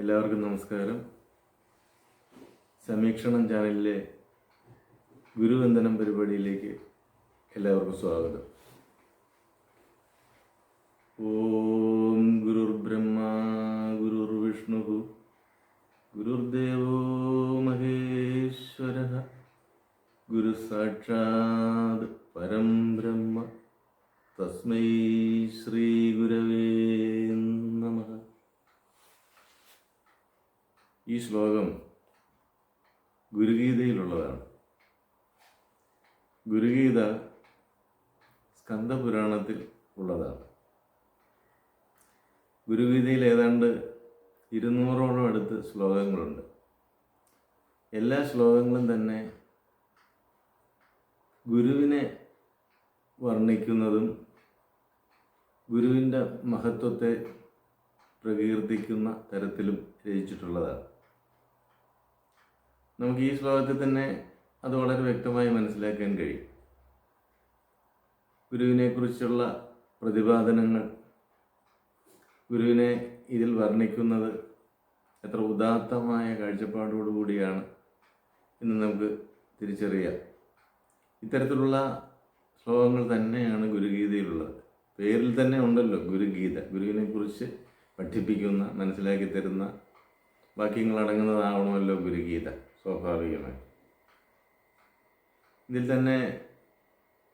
എല്ലാവർക്കും നമസ്കാരം. സമീക്ഷണം ചാനലിലെ ഗുരുവന്ദനം പരിപാടിയിലേക്ക് എല്ലാവർക്കും സ്വാഗതം. ഓം ഗുരുർ ബ്രഹ്മ ഗുരുർ വിഷ്ണു ഗുരുർദേവോ മഹേശ്വരഃ ഗുരു സാക്ഷാത് പരം ബ്രഹ്മ തസ്മൈ ശ്രീ ഗുരവേ നമഃ. ഈ ശ്ലോകം ഗുരുഗീതയിലുള്ളതാണ്. ഗുരുഗീത സ്കന്ദപുരാണത്തിൽ ഉള്ളതാണ്. ഗുരുഗീതയിൽ ഏതാണ്ട് 200ഓളം അടുത്ത് ശ്ലോകങ്ങളുണ്ട്. എല്ലാ ശ്ലോകങ്ങളും തന്നെ ഗുരുവിനെ വർണ്ണിക്കുന്നതും ഗുരുവിൻ്റെ മഹത്വത്തെ പ്രകീർത്തിക്കുന്ന തരത്തിലും രചിച്ചിട്ടുള്ളതാണ്. നമുക്ക് ഈ ശ്ലോകത്തിൽ തന്നെ അത് വളരെ വ്യക്തമായി മനസ്സിലാക്കാൻ കഴിയും. ഗുരുവിനെക്കുറിച്ചുള്ള പ്രതിപാദനങ്ങൾ, ഗുരുവിനെ ഇതിൽ വർണ്ണിക്കുന്നത് എത്ര ഉദാത്തമായ കാഴ്ചപ്പാടോടുകൂടിയാണ് എന്ന് നമുക്ക് തിരിച്ചറിയാം. ഇത്തരത്തിലുള്ള ശ്ലോകങ്ങൾ തന്നെയാണ് ഗുരുഗീതയിലുള്ളത്. പേരിൽ തന്നെ ഉണ്ടല്ലോ ഗുരുഗീത. ഗുരുവിനെക്കുറിച്ച് പഠിപ്പിക്കുന്ന, മനസ്സിലാക്കി തരുന്ന വാക്യങ്ങളടങ്ങുന്നതാവണമല്ലോ ഗുരുഗീത സ്വാഭാവികമായി. ഇതിൽ തന്നെ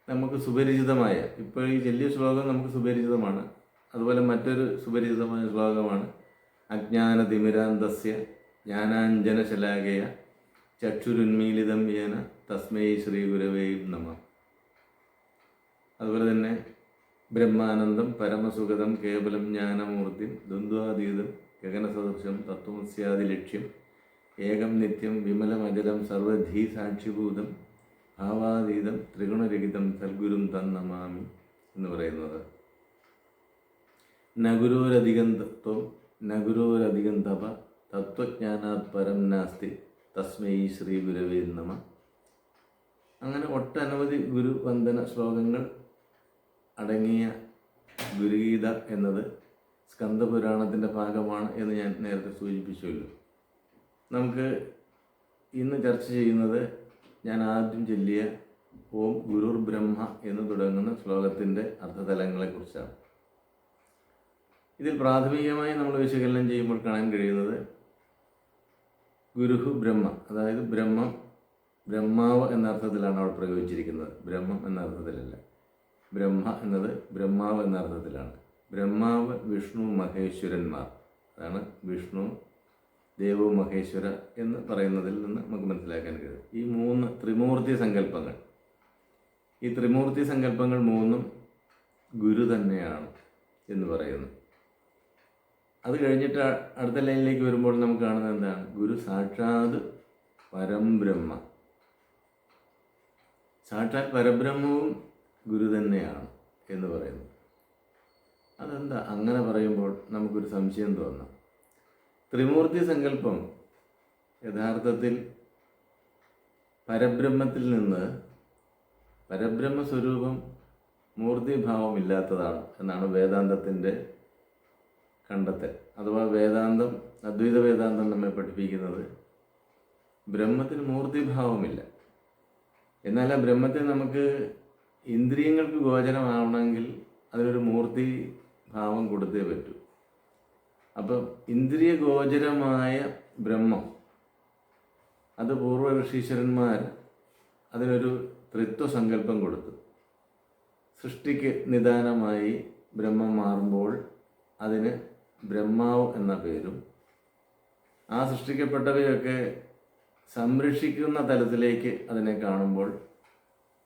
നമുക്ക് സുപരിചിതമായ, ഇപ്പോൾ ഈ ചെല്ലിയ ശ്ലോകം നമുക്ക് സുപരിചിതമാണ്. അതുപോലെ മറ്റൊരു സുപരിചിതമായ ശ്ലോകമാണ് അജ്ഞാനതിമിരാന്തസ്യ ജ്ഞാനാഞ്ജനശലാകയ ചക്ഷുരുന്മീലിതം യേന തസ്മൈ ശ്രീ ഗുരവേ നമഃ. അതുപോലെ തന്നെ ബ്രഹ്മാനന്ദം പരമസുഗതം കേവലം ജ്ഞാനമൂർത്തി ദ്വന്ദ്വാതീതം ഗഗനസദൃശം തത്വസ്യാദി ലക്ഷ്യം ഏകം നിത്യം വിമലമജലം സർവധീ സാക്ഷിഭൂതം ഭാവാതീതം ത്രിഗുണരഹിതം സദ്ഗുരും തന്നമാമി എന്ന് പറയുന്നത്. നഗുരോരധികം തത്വം നഗുരോരധികം തപ തത്വജ്ഞാനാത് പരം നാസ്തി തസ്മൈ ശ്രീ ഗുരവേ നമഃ. അങ്ങനെ ഒട്ടനവധി ഗുരുവന്ദന ശ്ലോകങ്ങൾ അടങ്ങിയ ഗുരുഗീത എന്നത് സ്കന്ദപുരാണത്തിൻ്റെ ഭാഗമാണ് എന്ന് ഞാൻ നേരത്തെ സൂചിപ്പിച്ചുവല്ലോ. നമുക്ക് ഇന്ന് ചർച്ച ചെയ്യുന്നത് ഞാൻ ആദ്യം ചൊല്ലിയ ഓം ഗുരുർ ബ്രഹ്മ എന്ന് തുടങ്ങുന്ന ശ്ലോകത്തിൻ്റെ അർത്ഥതലങ്ങളെക്കുറിച്ചാണ്. ഇതിൽ പ്രാഥമികമായി നമ്മൾ വിശകലനം ചെയ്യുമ്പോൾ കാണാൻ കഴിയുന്നത് ഗുരുഹു ബ്രഹ്മ, അതായത് ബ്രഹ്മം, ബ്രഹ്മാവ് എന്ന അർത്ഥത്തിലാണ് അവിടെ പ്രയോഗിച്ചിരിക്കുന്നത്. ബ്രഹ്മം എന്ന അർത്ഥത്തിലല്ല. ബ്രഹ്മ എന്നത് ബ്രഹ്മാവ് എന്ന അർത്ഥത്തിലാണ്. ബ്രഹ്മാവ്, വിഷ്ണു, മഹേശ്വരന്മാർ, അതാണ് വിഷ്ണു, ദേവോ മഹേശ്വര എന്ന് പറയുന്നതിൽ നിന്ന് നമുക്ക് മനസ്സിലാക്കാൻ കഴിയും. ഈ 3 ത്രിമൂർത്തി സങ്കല്പങ്ങൾ, ഈ ത്രിമൂർത്തി സങ്കല്പങ്ങൾ 3 ഗുരു തന്നെയാണ് എന്ന് പറയുന്നു. അത് കഴിഞ്ഞിട്ട് അടുത്ത ലൈനിലേക്ക് വരുമ്പോൾ നമുക്ക് കാണുന്നത് എന്താണ്? ഗുരു സാക്ഷാത് പരം ബ്രഹ്മ. സാക്ഷാത് പരബ്രഹ്മവും ഗുരു തന്നെയാണ് എന്ന് പറയുന്നു. അതെന്താ അങ്ങനെ പറയുമ്പോൾ നമുക്കൊരു സംശയം തോന്നാം. ത്രിമൂർത്തി സങ്കല്പം യഥാർത്ഥത്തിൽ പരബ്രഹ്മത്തിൽ നിന്ന്, പരബ്രഹ്മ സ്വരൂപം മൂർത്തിഭാവമില്ലാത്തതാണ് എന്നാണ് വേദാന്തത്തിൻ്റെ കണ്ടെത്തൽ. അഥവാ വേദാന്തം, അദ്വൈത വേദാന്തം നമ്മെ പഠിപ്പിക്കുന്നത് ബ്രഹ്മത്തിന് മൂർത്തിഭാവമില്ല. എന്നാൽ ആ ബ്രഹ്മത്തെ നമുക്ക് ഇന്ദ്രിയങ്ങൾക്ക് ഗോചരമാവണമെങ്കിൽ അതിനൊരു മൂർത്തി ഭാവം കൊടുത്തേ പറ്റൂ. അപ്പം ഇന്ദ്രിയ ഗോചരമായ ബ്രഹ്മം, അത് പൂർവ്വ ഋഷീശ്വരന്മാർ അതിനൊരു ത്രിത്വസങ്കല്പം കൊടുത്തു. സൃഷ്ടിക്ക് നിദാനമായി ബ്രഹ്മം മാറുമ്പോൾ അതിന് ബ്രഹ്മാവ് എന്ന പേരും, ആ സൃഷ്ടിക്കപ്പെട്ടവയൊക്കെ സംരക്ഷിക്കുന്ന തലത്തിലേക്ക് അതിനെ കാണുമ്പോൾ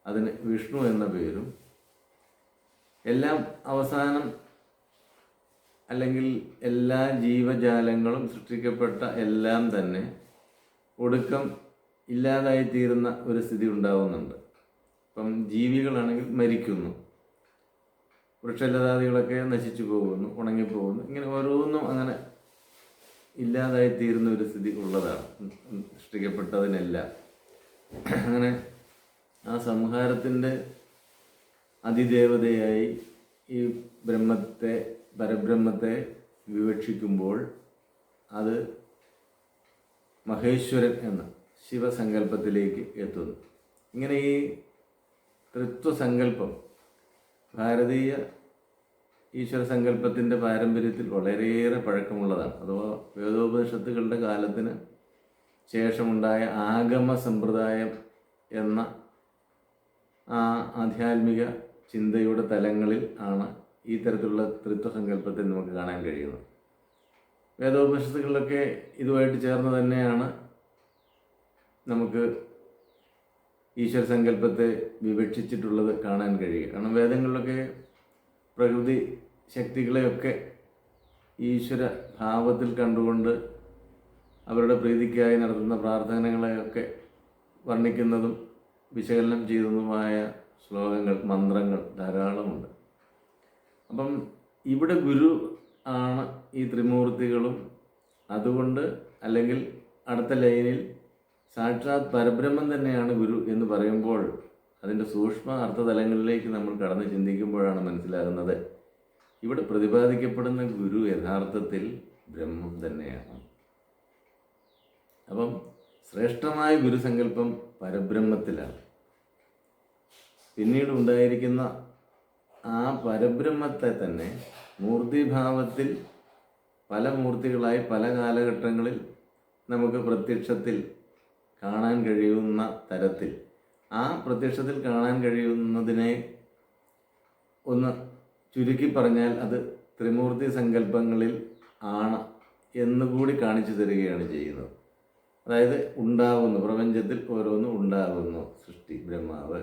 അതിന് വിഷ്ണു എന്ന പേരും, എല്ലാം അവസാനം അല്ലെങ്കിൽ എല്ലാ ജീവജാലങ്ങളും സൃഷ്ടിക്കപ്പെട്ട എല്ലാം തന്നെ ഒടുക്കം ഇല്ലാതായിത്തീരുന്ന ഒരു സ്ഥിതി ഉണ്ടാവുന്നുണ്ട്. ഇപ്പം ജീവികളാണെങ്കിൽ മരിക്കുന്നു, വൃക്ഷലതാദികളൊക്കെ നശിച്ചു പോകുന്നു, ഉണങ്ങിപ്പോകുന്നു, ഇങ്ങനെ ഓരോന്നും അങ്ങനെ ഇല്ലാതായിത്തീരുന്ന ഒരു സ്ഥിതി ഉള്ളതാണ് സൃഷ്ടിക്കപ്പെട്ടതിനെല്ലാം. അങ്ങനെ ആ സംഹാരത്തിൻ്റെ അതിദേവതയായി ഈ ബ്രഹ്മത്തെ, പരബ്രഹ്മത്തെ വിവക്ഷിക്കുമ്പോൾ അത് മഹേശ്വരൻ എന്ന ശിവസങ്കല്പത്തിലേക്ക് എത്തുന്നു. ഇങ്ങനെ ഈ തൃത്വസങ്കല്പം ഭാരതീയ ഈശ്വര സങ്കല്പത്തിൻ്റെ പാരമ്പര്യത്തിൽ വളരെയേറെ പഴക്കമുള്ളതാണ്. അഥവാ വേദോപനിഷത്തുക്കളുടെ കാലത്തിന് ശേഷമുണ്ടായ ആഗമ സമ്പ്രദായം എന്ന ആ ആധ്യാത്മിക ചിന്തയുടെ തലങ്ങളിൽ ആണ് ഈ തരത്തിലുള്ള തൃത്വസങ്കല്പത്തെ നമുക്ക് കാണാൻ കഴിയുന്നത്. വേദോപനിഷത്തുകളിലൊക്കെ ഇതുമായിട്ട് ചേർന്ന് തന്നെയാണ് നമുക്ക് ഈശ്വര സങ്കല്പത്തെ വിവക്ഷിച്ചിട്ടുള്ളത് കാണാൻ കഴിയുക. കാരണം വേദങ്ങളിലൊക്കെ പ്രകൃതി ശക്തികളെയൊക്കെ ഈശ്വര ഭാവത്തിൽ കണ്ടുകൊണ്ട് അവരുടെ പ്രീതിക്കായി നടത്തുന്ന പ്രാർത്ഥനകളെയൊക്കെ വർണ്ണിക്കുന്നതും വിശകലനം ചെയ്തതുമായ ശ്ലോകങ്ങൾ, മന്ത്രങ്ങൾ ധാരാളമുണ്ട്. അപ്പം ഇവിടെ ഗുരു ആണ് ഈ ത്രിമൂർത്തികളും. അതുകൊണ്ട് അല്ലെങ്കിൽ അടുത്ത ലൈനിൽ സാക്ഷാത് പരബ്രഹ്മം തന്നെയാണ് ഗുരു എന്ന് പറയുമ്പോൾ അതിൻ്റെ സൂക്ഷ്മ അർത്ഥതലങ്ങളിലേക്ക് നമ്മൾ കടന്ന് ചിന്തിക്കുമ്പോഴാണ് മനസ്സിലാകുന്നത് ഇവിടെ പ്രതിപാദിക്കപ്പെടുന്ന ഗുരു യഥാർത്ഥത്തിൽ ബ്രഹ്മം തന്നെയാണ്. അപ്പം ശ്രേഷ്ഠമായ ഗുരുസങ്കല്പം പരബ്രഹ്മത്തിലാണ്. പിന്നീട് ഉണ്ടായിരിക്കുന്ന ആ പരബ്രഹ്മത്തെ തന്നെ മൂർത്തിഭാവത്തിൽ പല മൂർത്തികളായി പല കാലഘട്ടങ്ങളിൽ നമുക്ക് പ്രത്യക്ഷത്തിൽ കാണാൻ കഴിയുന്ന തരത്തിൽ, ആ പ്രത്യക്ഷത്തിൽ കാണാൻ കഴിയുന്നതിനെ ഒന്ന് ചുരുക്കി പറഞ്ഞാൽ അത് ത്രിമൂർത്തി സങ്കല്പങ്ങളിൽ ആണ് എന്നുകൂടി കാണിച്ചു തരികയാണ് ചെയ്യുന്നത്. അതായത് ഉണ്ടാകുന്നു, പ്രപഞ്ചത്തിൽ ഓരോന്നും ഉണ്ടാകുന്നു, സൃഷ്ടി ബ്രഹ്മാവ്,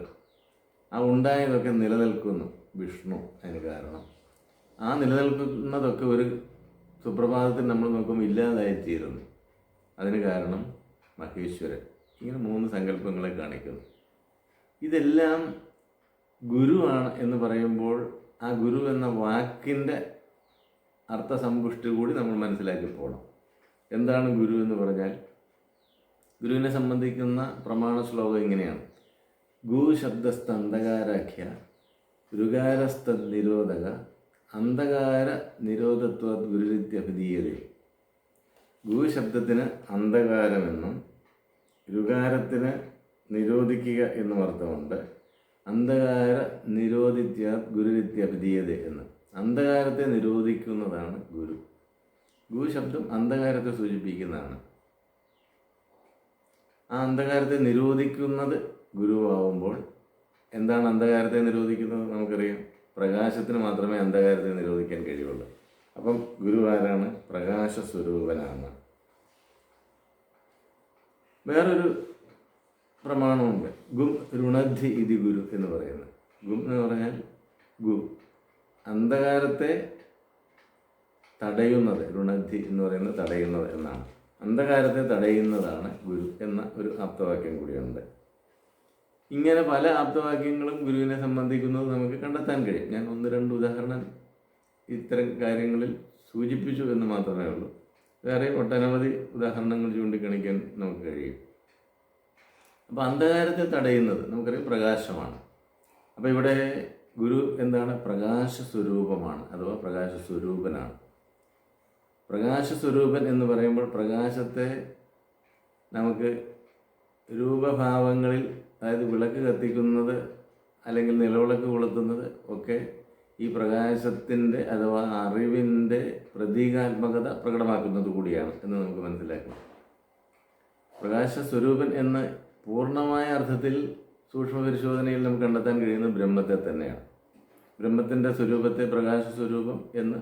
ആ ഉണ്ടായതൊക്കെ നിലനിൽക്കുന്നു വിഷ്ണു, അതിന് കാരണം. ആ നിലനിൽക്കുന്നതൊക്കെ ഒരു സുപ്രഭാതത്തിൽ നമ്മൾ നോക്കുമ്പോൾ ഇല്ലാതായിത്തീരുന്നു, അതിന് കാരണം മഹേശ്വരൻ. ഇങ്ങനെ 3 സങ്കല്പങ്ങളെ കാണിക്കുന്നു. ഇതെല്ലാം ഗുരുവാണ് എന്ന് പറയുമ്പോൾ ആ ഗുരു എന്ന വാക്കിൻ്റെ അർത്ഥസമ്പുഷ്ടി കൂടി നമ്മൾ മനസ്സിലാക്കി പോകണം. എന്താണ് ഗുരു എന്ന് പറഞ്ഞാൽ, ഗുരുവിനെ സംബന്ധിക്കുന്ന പ്രമാണ ശ്ലോകം ഇങ്ങനെയാണ്: ഗു ശബ്ദസ്ഥ അന്ധകാരാഖ്യ രുകാരസ്ഥ നിരോധക അന്ധകാര നിരോധത്വ ഗുരുരിത്യഭിധീയതേ. ഗു ശബ്ദത്തിന് അന്ധകാരമെന്നും രുകാരത്തിന് നിരോധിക്കുക എന്നും അർത്ഥമുണ്ട്. അന്ധകാര നിരോധിത്യ ഗുരുരിത്യഭിധീയത എന്ന്. അന്ധകാരത്തെ നിരോധിക്കുന്നതാണ് ഗുരു. ഗു ശബ്ദം അന്ധകാരത്തെ സൂചിപ്പിക്കുന്നതാണ്. ആ അന്ധകാരത്തെ നിരോധിക്കുന്നത് ഗുരുവാകുമ്പോൾ എന്താണ് അന്ധകാരത്തെ നിരോധിക്കുന്നത്? നമുക്കറിയാം, പ്രകാശത്തിന് മാത്രമേ അന്ധകാരത്തെ നിരോധിക്കാൻ കഴിയുള്ളൂ. അപ്പം ഗുരു ആരാണ്? പ്രകാശസ്വരൂപനാണ്. വേറൊരു പ്രമാണമുണ്ട്, ഗും രുണദ്ധി ഇതി ഗുരു എന്ന് പറയുന്നത്. ഗും എന്ന് പറഞ്ഞാൽ ഗു, അന്ധകാരത്തെ തടയുന്നത്. രുണദ്ധി എന്ന് പറയുന്നത് തടയുന്നത് എന്നാണ്. അന്ധകാരത്തെ തടയുന്നതാണ് ഗുരു എന്ന ഒരു ആപ്തവാക്യം കൂടിയുണ്ട്. ഇങ്ങനെ പല ആപ്തവാക്യങ്ങളും ഗുരുവിനെ സംബന്ധിക്കുന്നത് നമുക്ക് കണ്ടെത്താൻ കഴിയും. ഞാൻ 1-2 ഉദാഹരണം ഇത്തരം കാര്യങ്ങളിൽ സൂചിപ്പിച്ചു എന്ന് മാത്രമേ ഉള്ളൂ. വേറെ ഒട്ടനവധി ഉദാഹരണങ്ങൾ ചൂണ്ടിക്കാണിക്കാൻ നമുക്ക് കഴിയും. അപ്പോൾ അന്ധകാരത്തെ തടയുന്നത് നമുക്കറിയാം പ്രകാശമാണ്. അപ്പോൾ ഇവിടെ ഗുരു എന്താണ്? പ്രകാശസ്വരൂപമാണ്, അഥവാ പ്രകാശസ്വരൂപനാണ്. പ്രകാശസ്വരൂപൻ എന്ന് പറയുമ്പോൾ പ്രകാശത്തെ നമുക്ക് രൂപഭാവങ്ങളിൽ, അതായത് വിളക്ക് കത്തിക്കുന്നത് അല്ലെങ്കിൽ നിലവിളക്ക് കൊളുത്തുന്നത് ഒക്കെ ഈ പ്രകാശത്തിൻ്റെ അഥവാ അറിവിൻ്റെ പ്രതീകാത്മകത പ്രകടമാക്കുന്നത് കൂടിയാണ് എന്ന് നമുക്ക് മനസ്സിലാക്കണം. പ്രകാശസ്വരൂപൻ എന്ന് പൂർണ്ണമായ അർത്ഥത്തിൽ സൂക്ഷ്മ പരിശോധനയിൽ നമുക്ക് കണ്ടെത്താൻ കഴിയുന്നത് ബ്രഹ്മത്തെ തന്നെയാണ്. ബ്രഹ്മത്തിൻ്റെ സ്വരൂപത്തെ പ്രകാശസ്വരൂപം എന്ന്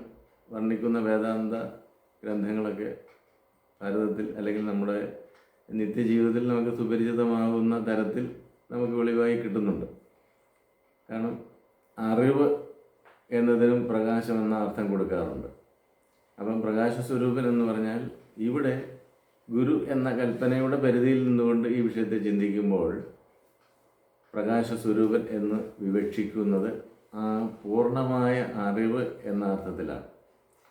വർണ്ണിക്കുന്ന വേദാന്ത ഗ്രന്ഥങ്ങളൊക്കെ ഭാരതത്തിൽ അല്ലെങ്കിൽ നമ്മുടെ നിത്യജീവിതത്തിൽ നമുക്ക് സുപരിചിതമാകുന്ന തരത്തിൽ നമുക്ക് വെളിവായി കിട്ടുന്നുണ്ട്. കാരണം അറിവ് എന്നതിനും പ്രകാശം എന്ന അർത്ഥം കൊടുക്കാറുണ്ട്. അപ്പം പ്രകാശസ്വരൂപൻ എന്ന് പറഞ്ഞാൽ ഇവിടെ ഗുരു എന്ന കൽപ്പനയുടെ പരിധിയിൽ നിന്നുകൊണ്ട് ഈ വിഷയത്തെ ചിന്തിക്കുമ്പോൾ പ്രകാശസ്വരൂപൻ എന്ന് വിവക്ഷിക്കുന്നത് ആ പൂർണ്ണമായ അറിവ് എന്ന അർത്ഥത്തിലാണ്.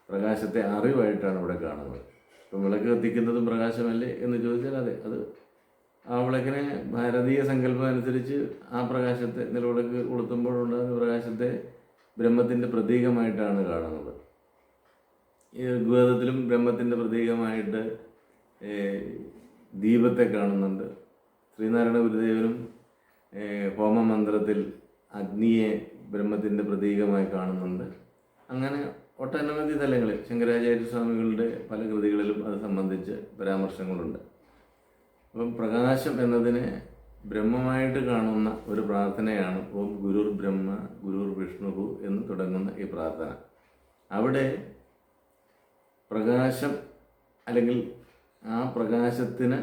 പ്രകാശത്തെ അറിവായിട്ടാണ് ഇവിടെ കാണുന്നത്. ഇപ്പം വിളക്ക് കത്തിക്കുന്നതും പ്രകാശമല്ലേ എന്ന് ചോദിച്ചാൽ അതെ, അത് ആ വിളക്കിനെ ഭാരതീയ സങ്കല്പം അനുസരിച്ച് ആ പ്രകാശത്തെ, നിലവിളക്ക് കൊളുത്തുമ്പോഴുണ്ടാകുന്ന പ്രകാശത്തെ ബ്രഹ്മത്തിൻ്റെ പ്രതീകമായിട്ടാണ് കാണുന്നത്. ഈ ഋഗ്വേദത്തിലും ബ്രഹ്മത്തിൻ്റെ പ്രതീകമായിട്ട് ദീപത്തെ കാണുന്നുണ്ട്. ശ്രീനാരായണ ഗുരുദേവനും ഹോമമന്ത്രത്തിൽ അഗ്നിയെ ബ്രഹ്മത്തിൻ്റെ പ്രതീകമായി കാണുന്നുണ്ട്. അങ്ങനെ ഒട്ടനവധി തലങ്ങളിൽ ശങ്കരാചാര്യ സ്വാമികളുടെ പല കൃതികളിലും അത് സംബന്ധിച്ച് പരാമർശങ്ങളുണ്ട്. അപ്പം പ്രകാശം എന്നതിനെ ബ്രഹ്മമായിട്ട് കാണുന്ന ഒരു പ്രാർത്ഥനയാണ് ഓം ഗുരുർ ബ്രഹ്മ ഗുരുർ വിഷ്ണു എന്ന് തുടങ്ങുന്ന ഈ പ്രാർത്ഥന. അവിടെ പ്രകാശം അല്ലെങ്കിൽ ആ പ്രകാശത്തിന്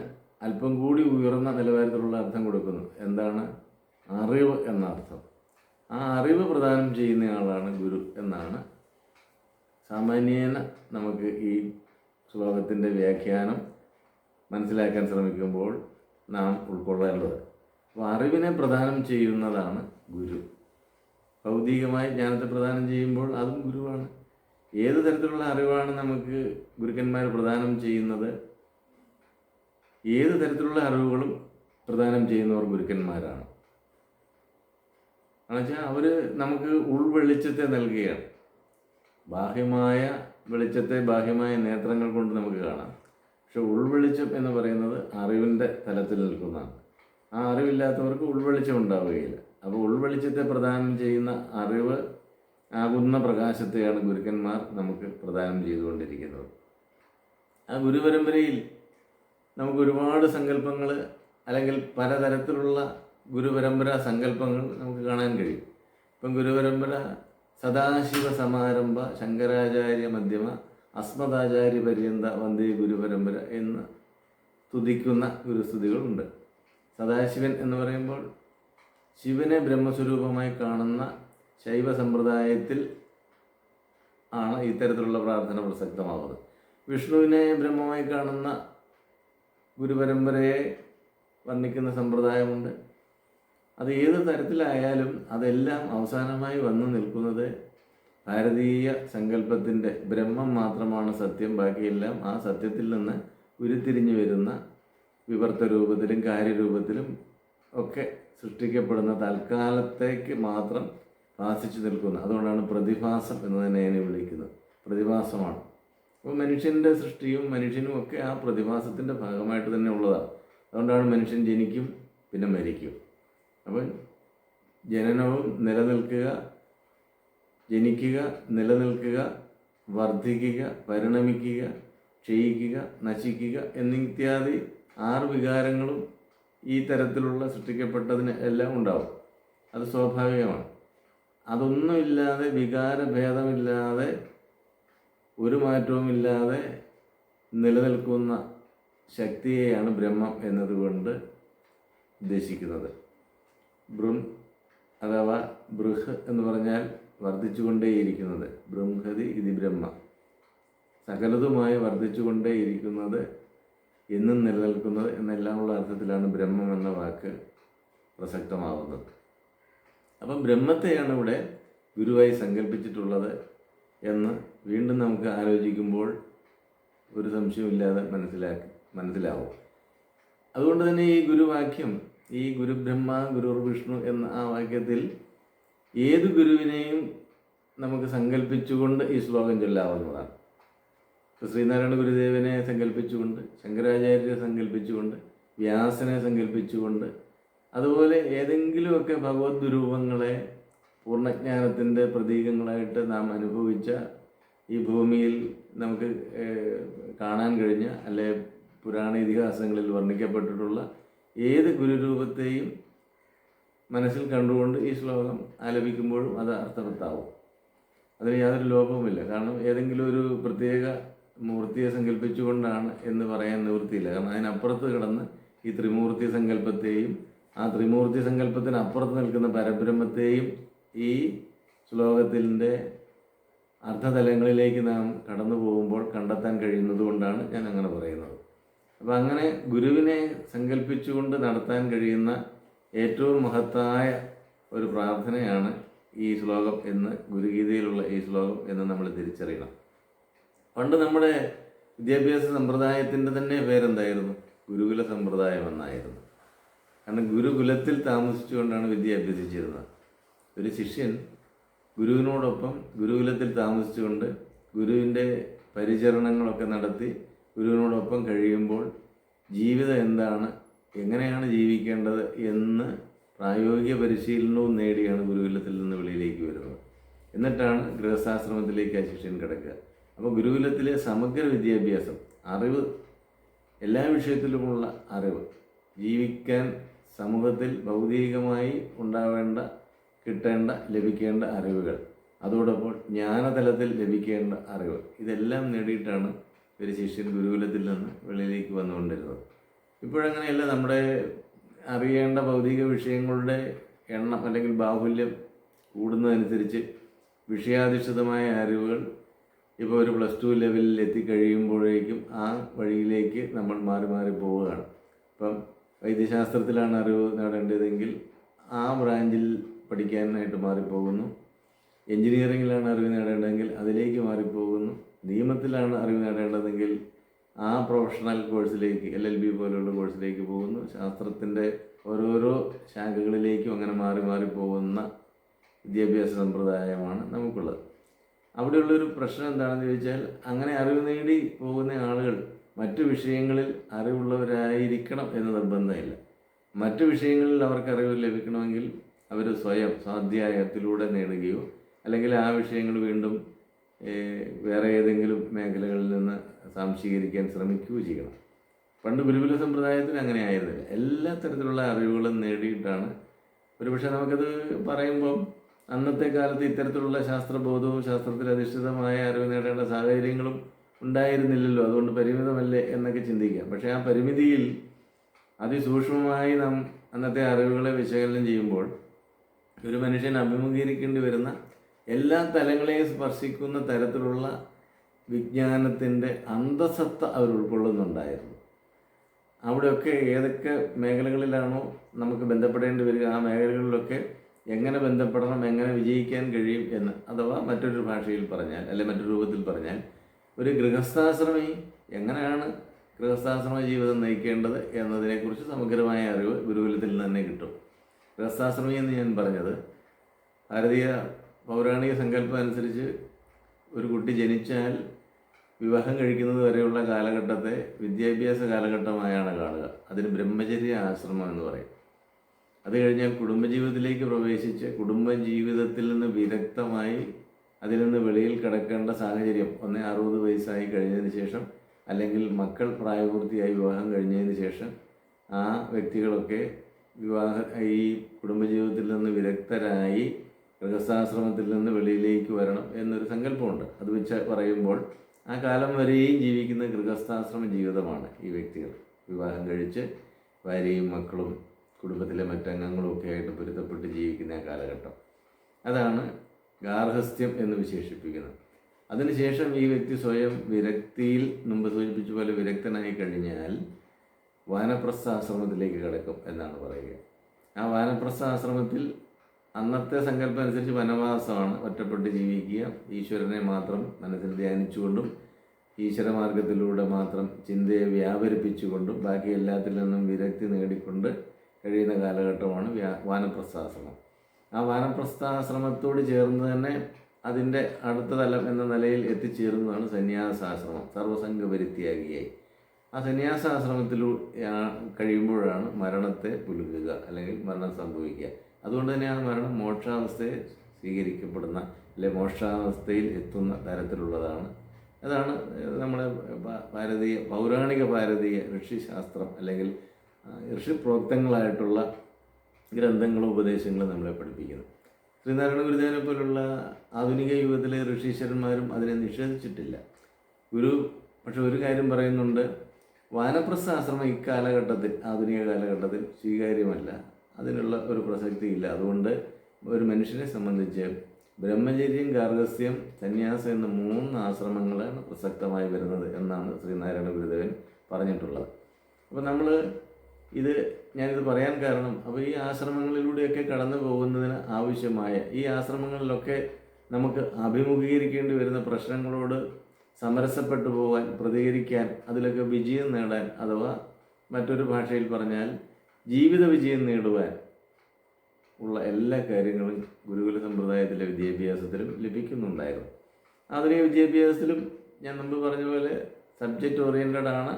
അല്പം കൂടി ഉയർന്ന നിലവാരത്തിലുള്ള അർത്ഥം കൊടുക്കുന്നു. എന്താണ്? അറിവ് എന്ന അർത്ഥം. ആ അറിവ് പ്രദാനം ചെയ്യുന്നയാളാണ് ഗുരു എന്നാണ് സാമാന്യേന നമുക്ക് ഈ ശ്ലോകത്തിൻ്റെ വ്യാഖ്യാനം മനസ്സിലാക്കാൻ ശ്രമിക്കുമ്പോൾ നാം ഉൾക്കൊള്ളേണ്ടത്. അപ്പോൾ അറിവിനെ പ്രദാനം ചെയ്യുന്നതാണ് ഗുരു. ഭൗതികമായി ജ്ഞാനത്തെ പ്രദാനം ചെയ്യുമ്പോൾ അതും ഗുരുവാണ്. ഏത് തരത്തിലുള്ള അറിവാണ് നമുക്ക് ഗുരുക്കന്മാർ പ്രദാനം ചെയ്യുന്നത്? ഏത് തരത്തിലുള്ള അറിവുകളും പ്രദാനം ചെയ്യുന്നവർ ഗുരുക്കന്മാരാണ്. എന്നുവെച്ചാൽ അവർ നമുക്ക് ഉൾവെളിച്ചത്തെ നൽകുകയാണ്. ബാഹ്യമായ വെളിച്ചത്തെ ബാഹ്യമായ നേത്രങ്ങൾ കൊണ്ട് നമുക്ക് കാണാം. പക്ഷെ ഉൾവെളിച്ചം എന്ന് പറയുന്നത് അറിവിൻ്റെ തലത്തിൽ നിൽക്കുന്നതാണ്. ആ അറിവില്ലാത്തവർക്ക് ഉൾവെളിച്ചം ഉണ്ടാവുകയില്ല. അപ്പോൾ ഉൾവെളിച്ചത്തെ പ്രദാനം ചെയ്യുന്ന അറിവ് ആകുന്ന പ്രകാശത്തെയാണ് ഗുരുക്കന്മാർ നമുക്ക് പ്രദാനം ചെയ്തുകൊണ്ടിരിക്കുന്നത്. ആ ഗുരുപരമ്പരയിൽ നമുക്ക് ഒരുപാട് സങ്കല്പങ്ങൾ അല്ലെങ്കിൽ പലതരത്തിലുള്ള ഗുരുപരമ്പര സങ്കല്പങ്ങൾ നമുക്ക് കാണാൻ കഴിയും. ഇപ്പം ഗുരുപരമ്പര സദാശിവ സമാരംഭ ശങ്കരാചാര്യ മധ്യമ അസ്മദാചാര്യ പര്യന്ത വന്ദേ ഗുരുപരമ്പര എന്ന് തുതിക്കുന്ന ഗുരുസ്തുതികളുണ്ട്. സദാശിവൻ എന്ന് പറയുമ്പോൾ ശിവനെ ബ്രഹ്മസ്വരൂപമായി കാണുന്ന ശൈവ സമ്പ്രദായത്തിൽ ആണ് ഇത്തരത്തിലുള്ള പ്രാർത്ഥന പ്രസക്തമാവുന്നത്. വിഷ്ണുവിനെ ബ്രഹ്മമായി കാണുന്ന ഗുരുപരമ്പരയെ വർണ്ണിക്കുന്ന സമ്പ്രദായമുണ്ട്. അത് ഏത് തരത്തിലായാലും അതെല്ലാം അവസാനമായി വന്നു നിൽക്കുന്നത് ഭാരതീയ സങ്കല്പത്തിൻ്റെ ബ്രഹ്മം മാത്രമാണ് സത്യം, ബാക്കിയെല്ലാം ആ സത്യത്തിൽ നിന്ന് ഉരുത്തിരിഞ്ഞു വരുന്ന വിവർത്ത രൂപത്തിലും കാര്യരൂപത്തിലും ഒക്കെ സൃഷ്ടിക്കപ്പെടുന്ന തൽക്കാലത്തേക്ക് മാത്രം ഭാസിച്ചു നിൽക്കുന്ന, അതുകൊണ്ടാണ് പ്രതിഭാസം എന്ന് തന്നെ അതിനെ വിളിക്കുന്നത്. പ്രതിഭാസമാണ്. അപ്പോൾ മനുഷ്യൻ്റെ സൃഷ്ടിയും മനുഷ്യനും ഒക്കെ ആ പ്രതിഭാസത്തിൻ്റെ ഭാഗമായിട്ട് തന്നെ ഉള്ളതാണ്. അതുകൊണ്ടാണ് മനുഷ്യൻ ജനിക്കും പിന്നെ മരിക്കും. അപ്പോൾ ജനനവും നിലനിൽക്കുക, ജനിക്കുക, നിലനിൽക്കുക, വർദ്ധിക്കുക, പരിണമിക്കുക, ക്ഷയിക്കുക, നശിക്കുക എന്നിത്യാദി 6 വികാരങ്ങളും ഈ തരത്തിലുള്ള സൃഷ്ടിക്കപ്പെട്ടതിന് എല്ലാം ഉണ്ടാവും. അത് സ്വാഭാവികമാണ്. അതൊന്നുമില്ലാതെ, വികാരഭേദമില്ലാതെ, ഒരു മാറ്റവുമില്ലാതെ നിലനിൽക്കുന്ന ശക്തിയെയാണ് ബ്രഹ്മം എന്നതുകൊണ്ട് ഉദ്ദേശിക്കുന്നത്. അഥവാ ബൃഹ് എന്ന് പറഞ്ഞാൽ വർദ്ധിച്ചുകൊണ്ടേയിരിക്കുന്നത്. ബൃംഹതി ഇതി ബ്രഹ്മ, സകലതുമായി വർദ്ധിച്ചുകൊണ്ടേയിരിക്കുന്നത്, എന്നും നിലനിൽക്കുന്നത് എന്നെല്ലാമുള്ള അർത്ഥത്തിലാണ് ബ്രഹ്മം എന്ന വാക്ക് പ്രസക്തമാവുന്നത്. അപ്പം ബ്രഹ്മത്തെയാണ് ഇവിടെ ഗുരുവായി സങ്കല്പിച്ചിട്ടുള്ളത് എന്ന് വീണ്ടും നമുക്ക് ആലോചിക്കുമ്പോൾ ഒരു സംശയമില്ലാതെ മനസ്സിലാവും. അതുകൊണ്ട് തന്നെ ഈ ഗുരുവാക്യം, ഈ ഗുരുബ്രഹ്മ ഗുരുർ വിഷ്ണു എന്ന ആ വാക്യത്തിൽ ഏത് ഗുരുവിനെയും നമുക്ക് സങ്കല്പിച്ചുകൊണ്ട് ഈ ശ്ലോകം ചൊല്ലാവുന്നതാണ്. ശ്രീനാരായണ ഗുരുദേവനെ സങ്കല്പിച്ചുകൊണ്ട്, ശങ്കരാചാര്യരെ സങ്കല്പിച്ചുകൊണ്ട്, വ്യാസനെ സങ്കല്പിച്ചുകൊണ്ട്, അതുപോലെ ഏതെങ്കിലുമൊക്കെ ഭഗവത് രൂപങ്ങളെ പൂർണ്ണജ്ഞാനത്തിൻ്റെ പ്രതീകങ്ങളായിട്ട് നാം അനുഭവിച്ച ഈ ഭൂമിയിൽ നമുക്ക് കാണാൻ കഴിഞ്ഞ, അല്ലെ പുരാണ ഇതിഹാസങ്ങളിൽ വർണ്ണിക്കപ്പെട്ടിട്ടുള്ള ഏത് ഗുരുരൂപത്തെയും മനസ്സിൽ കണ്ടുകൊണ്ട് ഈ ശ്ലോകം ആലപിക്കുമ്പോഴും അത് അർത്ഥവത്താവും. അതിന് യാതൊരു ലോപവുമില്ല. കാരണം ഏതെങ്കിലും ഒരു പ്രത്യേക മൂർത്തിയെ സങ്കല്പിച്ചുകൊണ്ടാണ് എന്ന് പറയാൻ നിവൃത്തിയില്ല. കാരണം അതിനപ്പുറത്ത് കിടന്ന് ഈ ത്രിമൂർത്തി സങ്കല്പത്തെയും ആ ത്രിമൂർത്തി സങ്കല്പത്തിന് അപ്പുറത്ത് നിൽക്കുന്ന പരബ്രഹ്മത്തെയും ഈ ശ്ലോകത്തിൻ്റെ അർത്ഥതലങ്ങളിലേക്ക് നാം കടന്നു പോകുമ്പോൾ കണ്ടെത്താൻ കഴിയുന്നത് കൊണ്ടാണ് ഞാൻ അങ്ങനെ പറയുന്നത്. അപ്പോൾ അങ്ങനെ ഗുരുവിനെ സങ്കല്പിച്ചുകൊണ്ട് നടത്താൻ കഴിയുന്ന ഏറ്റവും മഹത്തായ ഒരു പ്രാർത്ഥനയാണ് ഈ ശ്ലോകം എന്ന്, ഗുരുഗീതയിലുള്ള ഈ ശ്ലോകം എന്ന് നമ്മൾ തിരിച്ചറിയണം. പണ്ട് നമ്മുടെ വിദ്യാഭ്യാസ സമ്പ്രദായത്തിൻ്റെ തന്നെ പേരെന്തായിരുന്നു? ഗുരുകുല സമ്പ്രദായം എന്നായിരുന്നു. കാരണം ഗുരുകുലത്തിൽ താമസിച്ചുകൊണ്ടാണ് വിദ്യ അഭ്യസിച്ചിരുന്നത്. ഒരു ശിഷ്യൻ ഗുരുവിനോടൊപ്പം ഗുരുകുലത്തിൽ താമസിച്ചുകൊണ്ട് ഗുരുവിൻ്റെ പരിചരണങ്ങളൊക്കെ നടത്തി ഗുരുവിനോടൊപ്പം കഴിയുമ്പോൾ ജീവിതം എന്താണ്, എങ്ങനെയാണ് ജീവിക്കേണ്ടത് എന്ന് പ്രായോഗിക പരിശീലനവും നേടിയാണ് ഗുരുകുലത്തിൽ നിന്ന് വെളിയിലേക്ക് വരുന്നത്. എന്നിട്ടാണ് ഗൃഹസ്ഥാശ്രമത്തിലേക്ക് ആ ശിഷ്യൻ കിടക്കുക. അപ്പോൾ ഗുരുകുലത്തിലെ സമഗ്ര വിദ്യാഭ്യാസം, അറിവ്, എല്ലാ വിഷയത്തിലുമുള്ള അറിവ്, ജീവിക്കാൻ സമൂഹത്തിൽ ഭൗതികമായി ഉണ്ടാവേണ്ട, കിട്ടേണ്ട, ലഭിക്കേണ്ട അറിവുകൾ, അതോടൊപ്പം ജ്ഞാനതലത്തിൽ ലഭിക്കേണ്ട അറിവ്, ഇതെല്ലാം നേടിയിട്ടാണ് ഒരു ശിഷ്യൻ ഗുരുകുലത്തിൽ നിന്ന് വെളിയിലേക്ക് വന്നുകൊണ്ടിരുന്നത്. ഇപ്പോഴങ്ങനെയല്ല. നമ്മുടെ അറിയേണ്ട ഭൗതിക വിഷയങ്ങളുടെ എണ്ണം അല്ലെങ്കിൽ ബാഹുല്യം കൂടുന്നതനുസരിച്ച് വിഷയാധിഷ്ഠിതമായ അറിവുകൾ ഇപ്പോൾ ഒരു +2 ലെവലിൽ എത്തിക്കഴിയുമ്പോഴേക്കും ആ വഴിയിലേക്ക് നമ്മൾ മാറി മാറി പോവുകയാണ്. ഇപ്പം വൈദ്യശാസ്ത്രത്തിലാണ് അറിവ് നേടേണ്ടതെങ്കിൽ ആ ബ്രാഞ്ചിൽ പഠിക്കാനായിട്ട് മാറിപ്പോകുന്നു. എൻജിനീയറിങ്ങിലാണ് അറിവ് നേടേണ്ടതെങ്കിൽ അതിലേക്ക് മാറിപ്പോകുന്നു. നിയമത്തിലാണ് അറിവ് നേടേണ്ടതെങ്കിൽ ആ പ്രൊഫഷണൽ കോഴ്സിലേക്ക്, LLB പോലുള്ള കോഴ്സിലേക്ക് പോകുന്നു. ശാസ്ത്രത്തിൻ്റെ ഓരോരോ ശാഖകളിലേക്കും അങ്ങനെ മാറി മാറി പോകുന്ന വിദ്യാഭ്യാസ സമ്പ്രദായമാണ് നമുക്കുള്ളത്. അവിടെയുള്ളൊരു പ്രശ്നം എന്താണെന്ന് ചോദിച്ചാൽ, അങ്ങനെ അറിവ് നേടി പോകുന്ന ആളുകൾ മറ്റു വിഷയങ്ങളിൽ അറിവുള്ളവരായിരിക്കണം എന്ന് നിർബന്ധമില്ല. മറ്റു വിഷയങ്ങളിൽ അവർക്ക് അറിവ് ലഭിക്കണമെങ്കിൽ അവർ സ്വയം സ്വാധ്യായത്തിലൂടെ നേടുകയോ അല്ലെങ്കിൽ ആ വിഷയങ്ങൾ വീണ്ടും വേറെ ഏതെങ്കിലും മേഖലകളിൽ നിന്ന് സ്വാംശീകരിക്കാൻ ശ്രമിക്കുകയോ ചെയ്യണം. പണ്ട് ഗുരുകുല സമ്പ്രദായത്തിൽ അങ്ങനെ ആയിരുന്നില്ല. എല്ലാ തരത്തിലുള്ള അറിവുകളും നേടിയിട്ടാണ്. ഒരുപക്ഷെ നമുക്കത് പറയുമ്പം അന്നത്തെ കാലത്ത് ഇത്തരത്തിലുള്ള ശാസ്ത്രബോധവും ശാസ്ത്രത്തിൽ അധിഷ്ഠിതമായ അറിവ് നേടേണ്ട സാഹചര്യങ്ങളും ഉണ്ടായിരുന്നില്ലല്ലോ, അതുകൊണ്ട് പരിമിതമല്ലേ എന്നൊക്കെ ചിന്തിക്കാം. പക്ഷേ ആ പരിമിതിയിൽ അതിസൂക്ഷ്മമായി നാം അന്നത്തെ അറിവുകളെ വിശകലനം ചെയ്യുമ്പോൾ ഒരു മനുഷ്യൻ അഭിമുഖീകരിക്കേണ്ടി വരുന്ന എല്ലാ തലങ്ങളെയും സ്പർശിക്കുന്ന തരത്തിലുള്ള വിജ്ഞാനത്തിൻ്റെ അന്തസത്ത അവർ ഉൾക്കൊള്ളുന്നുണ്ടായിരുന്നു. അവിടെയൊക്കെ ഏതൊക്കെ മേഖലകളിലാണോ നമുക്ക് ബന്ധപ്പെടേണ്ടി വരിക, ആ മേഖലകളിലൊക്കെ എങ്ങനെ ബന്ധപ്പെടണം, എങ്ങനെ വിജയിക്കാൻ കഴിയും എന്ന്, അഥവാ മറ്റൊരു ഭാഷയിൽ പറഞ്ഞാൽ, അല്ലെങ്കിൽ മറ്റൊരു രൂപത്തിൽ പറഞ്ഞാൽ, ഒരു ഗൃഹസ്ഥാശ്രമി എങ്ങനെയാണ് ഗൃഹസ്ഥാശ്രമ ജീവിതം നയിക്കേണ്ടത് എന്നതിനെക്കുറിച്ച് സമഗ്രമായ അറിവ് ഗുരുകുലത്തിൽ നിന്ന് തന്നെ കിട്ടും. ഗൃഹസ്ഥാശ്രമി എന്ന് ഞാൻ പറഞ്ഞത് ഭാരതീയ പൗരാണിക സങ്കല്പം അനുസരിച്ച് ഒരു കുട്ടി ജനിച്ചാൽ വിവാഹം കഴിക്കുന്നത് വരെയുള്ള കാലഘട്ടത്തെ വിദ്യാഭ്യാസ കാലഘട്ടമായാണ് കാണുക. അതിന് ബ്രഹ്മചര്യ ആശ്രമം എന്ന് പറയും. അത് കഴിഞ്ഞാൽ കുടുംബജീവിതത്തിലേക്ക് പ്രവേശിച്ച് കുടുംബജീവിതത്തിൽ നിന്ന് വിരക്തമായി അതിൽ നിന്ന് വെളിയിൽ കിടക്കേണ്ട സാഹചര്യം, 60 വയസ്സായി കഴിഞ്ഞതിന് ശേഷം അല്ലെങ്കിൽ മക്കൾ പ്രായപൂർത്തിയായി വിവാഹം കഴിഞ്ഞതിന് ശേഷം ആ വ്യക്തികളൊക്കെ ഈ കുടുംബജീവിതത്തിൽ നിന്ന് വിരക്തരായി ഗൃഹസ്ഥാശ്രമത്തിൽ നിന്ന് വെളിയിലേക്ക് വരണം എന്നൊരു സങ്കല്പമുണ്ട്. അത് വെച്ച് പറയുമ്പോൾ ആ കാലം വരെയും ജീവിക്കുന്ന ഗൃഹസ്ഥാശ്രമ ജീവിതമാണ് ഈ വ്യക്തികൾ. വിവാഹം കഴിച്ച് ഭാര്യയും മക്കളും കുടുംബത്തിലെ മറ്റംഗങ്ങളും ഒക്കെ ആയിട്ട് പൊരുത്തപ്പെട്ട് ജീവിക്കുന്ന ആ കാലഘട്ടം, അതാണ് ഗാർഹസ്ഥ്യം എന്ന് വിശേഷിപ്പിക്കുന്നത്. അതിനുശേഷം ഈ വ്യക്തി സ്വയം വിരക്തിയിൽ, മുമ്പ് സൂചിപ്പിച്ച പോലെ വിരക്തനായി കഴിഞ്ഞാൽ വാനപ്രസ്ഥാശ്രമത്തിലേക്ക് കിടക്കും എന്നാണ് പറയുക. ആ വാനപ്രസ്ഥാശ്രമത്തിൽ അന്നത്തെ സങ്കല്പം അനുസരിച്ച് വനവാസമാണ്, ഒറ്റപ്പെട്ട് ജീവിക്കുക, ഈശ്വരനെ മാത്രം മനസ്സിൽ ധ്യാനിച്ചുകൊണ്ടും ഈശ്വരമാർഗത്തിലൂടെ മാത്രം ചിന്തയെ വ്യാപരിപ്പിച്ചുകൊണ്ടും ബാക്കി എല്ലാത്തിൽ നിന്നും വിരക്തി നേടിക്കൊണ്ട് കഴിയുന്ന കാലഘട്ടമാണ് വാനപ്രസ്ഥാശ്രമം. ആ വാനപ്രസ്ഥാശ്രമത്തോട് ചേർന്ന് തന്നെ അതിൻ്റെ അടുത്ത തലം എന്ന നിലയിൽ എത്തിച്ചേരുന്നതാണ് സന്യാസാശ്രമം, സർവസംഘപരിത്യാഗിയായി. ആ സന്യാസാശ്രമത്തിലൂടെ കഴിയുമ്പോഴാണ് മരണത്തെ പുലുകുക അല്ലെങ്കിൽ മരണം സംഭവിക്കുക. അതുകൊണ്ട് തന്നെയാണ് മരണം മോക്ഷാവസ്ഥയെ സ്വീകരിക്കപ്പെടുന്ന, അല്ലെ മോക്ഷാവസ്ഥയിൽ എത്തുന്ന തരത്തിലുള്ളതാണ്. അതാണ് നമ്മുടെ പൗരാണിക ഭാരതീയ ഋഷിശാസ്ത്രം അല്ലെങ്കിൽ ഋഷിപ്രോക്തങ്ങളായിട്ടുള്ള ഗ്രന്ഥങ്ങളും ഉപദേശങ്ങളും നമ്മളെ പഠിപ്പിക്കുന്നത്. ശ്രീനാരായണ ഗുരുദേവനെ പോലുള്ള ആധുനിക യുഗത്തിലെ ഋഷീശ്വരന്മാരും അതിനെ നിഷേധിച്ചിട്ടില്ല. ഗുരു പക്ഷെ ഒരു കാര്യം പറയുന്നുണ്ട്, വാനപ്രസ്ഥാശ്രമം ഇക്കാലഘട്ടത്തിൽ, ആധുനിക കാലഘട്ടത്തിൽ സ്വീകാര്യമല്ല, അതിനുള്ള ഒരു പ്രസക്തിയില്ല. അതുകൊണ്ട് ഒരു മനുഷ്യനെ സംബന്ധിച്ച് ബ്രഹ്മചര്യം, ഗാർഹസ്ഥ്യം, സന്യാസം എന്ന 3 ആശ്രമങ്ങളാണ് പ്രസക്തമായി വരുന്നത് എന്നാണ് ശ്രീനാരായണ ഗുരുദേവൻ പറഞ്ഞിട്ടുള്ളത്. അപ്പോൾ ഞാനിത് പറയാൻ കാരണം, അപ്പോൾ ഈ ആശ്രമങ്ങളിലൂടെയൊക്കെ കടന്നു പോകുന്നതിന് ആവശ്യമായ, ഈ ആശ്രമങ്ങളിലൊക്കെ നമുക്ക് അഭിമുഖീകരിക്കേണ്ടി വരുന്ന പ്രശ്നങ്ങളോട് സമരസപ്പെട്ടു പോകാൻ, പ്രതികരിക്കാൻ, അതിലൊക്കെ വിജയം നേടാൻ, അഥവാ മറ്റൊരു ഭാഷയിൽ പറഞ്ഞാൽ ജീവിത വിജയം നേടുവാൻ ഉള്ള എല്ലാ കാര്യങ്ങളും ഗുരുകുല സമ്പ്രദായത്തിലെ വിദ്യാഭ്യാസത്തിലും ലഭിക്കുന്നുണ്ടായിരുന്നു. ആധുനിക വിദ്യാഭ്യാസത്തിലും ഞാൻ മുമ്പ് പറഞ്ഞ പോലെ സബ്ജക്റ്റ് ഓറിയൻറ്റഡ് ആണ്,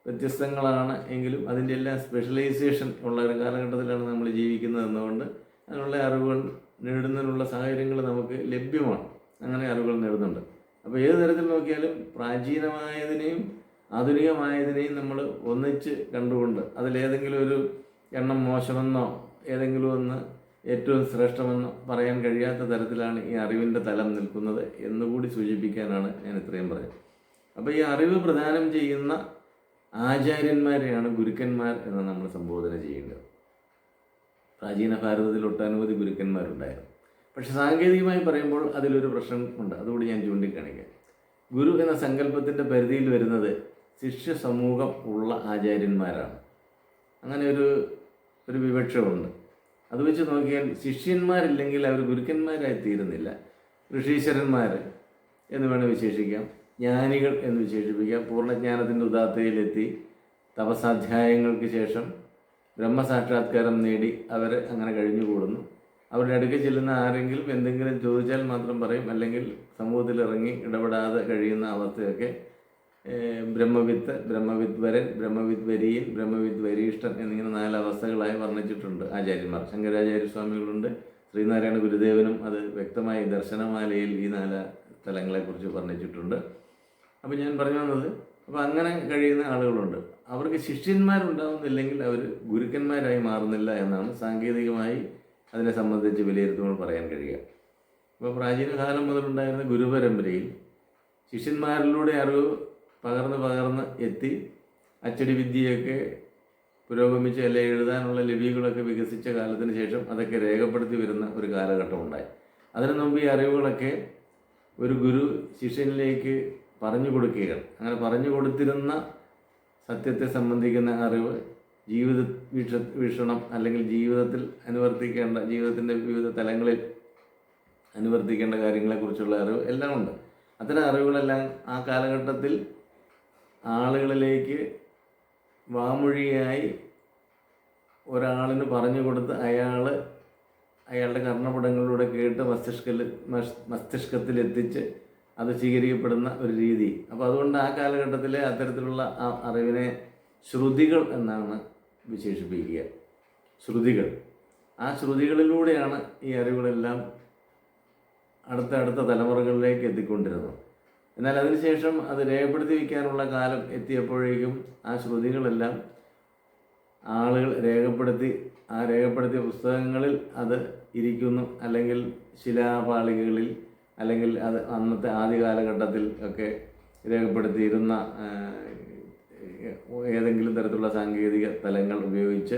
വ്യത്യസ്തങ്ങളാണ്. എങ്കിലും അതിൻ്റെ എല്ലാം സ്പെഷ്യലൈസേഷൻ ഉള്ള ഒരു കാലഘട്ടത്തിലാണ് നമ്മൾ ജീവിക്കുന്നത് എന്നതുകൊണ്ട് അതിനുള്ള അറിവുകൾ നേടുന്നതിനുള്ള സാഹചര്യങ്ങൾ നമുക്ക് ലഭ്യമാണ്. അങ്ങനെ അറിവുകൾ നേടുന്നുണ്ട്. അപ്പോൾ ഏത് തരത്തിൽ നോക്കിയാലും പ്രാചീനമായതിനെയും ആധുനികമായതിനെയും നമ്മൾ ഒന്നിച്ച് കണ്ടുകൊണ്ട് അതിലേതെങ്കിലും ഒരു എണ്ണം മോശമെന്നോ ഏതെങ്കിലും ഒന്ന് ഏറ്റവും ശ്രേഷ്ഠമെന്നോ പറയാൻ കഴിയാത്ത തരത്തിലാണ് ഈ അറിവിൻ്റെ തലം നിൽക്കുന്നത് എന്നുകൂടി സൂചിപ്പിക്കാനാണ് ഞാൻ ഇത്രയും പറയുന്നത്. അപ്പോൾ ഈ അറിവ് പ്രദാനം ചെയ്യുന്ന ആചാര്യന്മാരെയാണ് ഗുരുക്കന്മാർ എന്ന് നമ്മൾ സംബോധന ചെയ്യേണ്ടത്. പ്രാചീന ഭാരതത്തിൽ ഒട്ടനവധി ഗുരുക്കന്മാരുണ്ടായിരുന്നു. പക്ഷെ സാങ്കേതികമായി പറയുമ്പോൾ അതിലൊരു പ്രശ്നമുണ്ട്, അതുകൂടി ഞാൻ ചൂണ്ടിക്കാണിക്കാം. ഗുരു എന്ന സങ്കല്പത്തിൻ്റെ പരിധിയിൽ വരുന്നത് ശിഷ്യ സമൂഹം ഉള്ള ആചാര്യന്മാരാണ്. അങ്ങനെ ഒരു വിവക്ഷമുണ്ട്. അത് വെച്ച് നോക്കിയാൽ ശിഷ്യന്മാരില്ലെങ്കിൽ അവർ ഗുരുക്കന്മാരായി തീരുന്നില്ല. ഋഷീശ്വരന്മാർ എന്ന് വേണം വിശേഷിക്കാം, ജ്ഞാനികൾ എന്ന് വിശേഷിപ്പിക്കാം. പൂർണ്ണജ്ഞാനത്തിൻ്റെ ഉദാത്തയിലെത്തി തപസാധ്യായങ്ങൾക്ക് ശേഷം ബ്രഹ്മസാക്ഷാത്കാരം നേടി അവർ അങ്ങനെ കഴിഞ്ഞുകൂടുന്നു. അവരുടെ അടുക്കൽ ചെല്ലുന്ന ആരെങ്കിലും എന്തെങ്കിലും ചോദിച്ചാൽ മാത്രം പറയും, അല്ലെങ്കിൽ സമൂഹത്തിൽ ഇറങ്ങി ഇടപെടാതെ കഴിയുന്ന അവസ്ഥയൊക്കെ ബ്രഹ്മവിത്ത്, ബ്രഹ്മവിത്ത് വരൻ, ബ്രഹ്മവിത്ത് വരീയൻ, ബ്രഹ്മവിത്ത് വരീഷ്ടൻ എന്നിങ്ങനെ 4 അവസ്ഥകളായി വർണ്ണിച്ചിട്ടുണ്ട് ആചാര്യന്മാർ. ശങ്കരാചാര്യസ്വാമികളുണ്ട്, ശ്രീനാരായണ ഗുരുദേവനും അത് വ്യക്തമായി ദർശനമാലയിൽ ഈ 4 തലങ്ങളെക്കുറിച്ച് വർണ്ണിച്ചിട്ടുണ്ട്. അപ്പോൾ ഞാൻ പറഞ്ഞു വന്നത്, അപ്പോൾ അങ്ങനെ കഴിയുന്ന ആളുകളുണ്ട്. അവർക്ക് ശിഷ്യന്മാരുണ്ടാവുന്നില്ലെങ്കിൽ അവർ ഗുരുക്കന്മാരായി മാറുന്നില്ല എന്നാണ് സാങ്കേതികമായി അതിനെ സംബന്ധിച്ച് വിലയിരുത്തുമ്പോൾ പറയാൻ കഴിയുക. അപ്പോൾ പ്രാചീന കാലം മുതലുണ്ടായിരുന്ന ഗുരുപരമ്പരയിൽ ശിഷ്യന്മാരിലൂടെ അറിവ് പകർന്ന് എത്തി അച്ചടി വിദ്യയൊക്കെ പുരോഗമിച്ച് അല്ലെങ്കിൽ എഴുതാനുള്ള ലിപികളൊക്കെ വികസിച്ച കാലത്തിന് ശേഷം അതൊക്കെ രേഖപ്പെടുത്തി വരുന്ന ഒരു കാലഘട്ടം ഉണ്ടായി. അതിനു മുമ്പ് ഈ അറിവുകളൊക്കെ ഒരു ഗുരു ശിഷ്യനിലേക്ക് പറഞ്ഞു കൊടുക്കുകയാണ്. അങ്ങനെ പറഞ്ഞു കൊടുത്തിരുന്ന സത്യത്തെ സംബന്ധിക്കുന്ന അറിവ്, ജീവിത വീക്ഷണം അല്ലെങ്കിൽ ജീവിതത്തിൽ അനുവർത്തിക്കേണ്ട, ജീവിതത്തിൻ്റെ വിവിധ തലങ്ങളിൽ അനുവർത്തിക്കേണ്ട കാര്യങ്ങളെക്കുറിച്ചുള്ള അറിവ് എല്ലാം ഉണ്ട്. അത്തരം അറിവുകളെല്ലാം ആ കാലഘട്ടത്തിൽ ആളുകളിലേക്ക് വാമൊഴിയായി ഒരാളിന് പറഞ്ഞു കൊടുത്ത് അയാളുടെ കർണപടങ്ങളിലൂടെ കേട്ട് മസ്തിഷ്കത്തിലെത്തിച്ച് അത് സ്വീകരിക്കപ്പെടുന്ന ഒരു രീതി. അപ്പോൾ അതുകൊണ്ട് ആ കാലഘട്ടത്തിലെ അത്തരത്തിലുള്ള ആ അറിവിനെ ശ്രുതികൾ എന്നാണ് വിശേഷിപ്പിക്കുക. ശ്രുതികൾ, ആ ശ്രുതികളിലൂടെയാണ് ഈ അറിവുകളെല്ലാം അടുത്ത തലമുറകളിലേക്ക് എത്തിക്കൊണ്ടിരുന്നത്. എന്നാൽ അതിനുശേഷം അത് രേഖപ്പെടുത്തി വയ്ക്കാനുള്ള കാലം എത്തിയപ്പോഴേക്കും ആ ശ്രുതികളെല്ലാം ആളുകൾ രേഖപ്പെടുത്തിയ പുസ്തകങ്ങളിൽ അത് ഇരിക്കുന്നു, അല്ലെങ്കിൽ ശിലാപാളികകളിൽ, അല്ലെങ്കിൽ അത് അന്നത്തെ ആദ്യ കാലഘട്ടത്തിൽ ഒക്കെ രേഖപ്പെടുത്തിയിരുന്ന ഏതെങ്കിലും തരത്തിലുള്ള സാങ്കേതിക തലങ്ങൾ ഉപയോഗിച്ച്